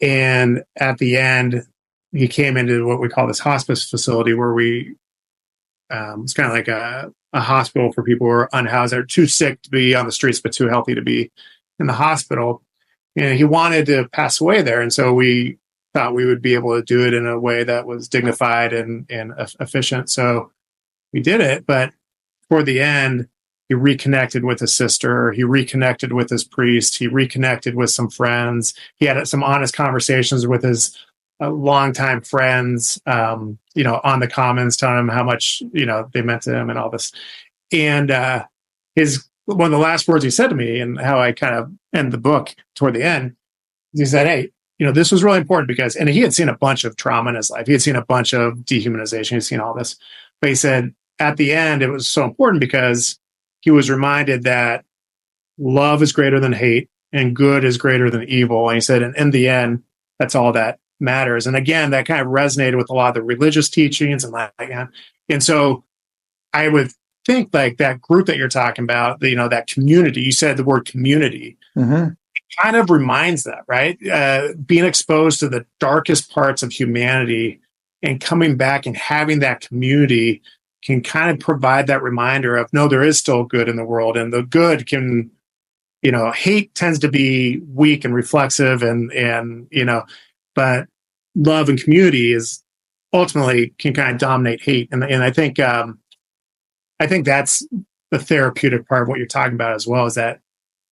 And at the end, he came into what we call this hospice facility where it's kind of like a hospital for people who are unhoused. They're too sick to be on the streets, but too healthy to be in the hospital. And he wanted to pass away there. And so we thought we would be able to do it in a way that was dignified and efficient. So we did it. But toward the end, he reconnected with his sister. He reconnected with his priest. He reconnected with some friends. He had some honest conversations with his longtime friends, on the commons, telling him how much, they meant to him and all this. And one of the last words he said to me, and how I kind of end the book toward the end, he said, "Hey, this was really important because," and he had seen a bunch of trauma in his life. He had seen a bunch of dehumanization. He'd seen all this. But he said, at the end, it was so important because he was reminded that love is greater than hate and good is greater than evil. And he said, and in the end, that's all that matters. And again, that kind of resonated with a lot of the religious teachings and so I would think like that group that you're talking about, that community, you said the word community, kind of reminds that, right? Being exposed to the darkest parts of humanity and coming back and having that community can kind of provide that reminder of, no, there is still good in the world, and the good can, hate tends to be weak and reflexive but love and community is ultimately can kind of dominate hate. And I think that's the therapeutic part of what you're talking about as well, is that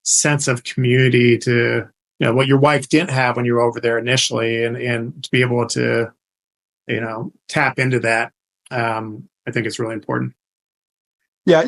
sense of community to, what your wife didn't have when you were over there initially, and to be able to, tap into that. I think it's really important. Yeah.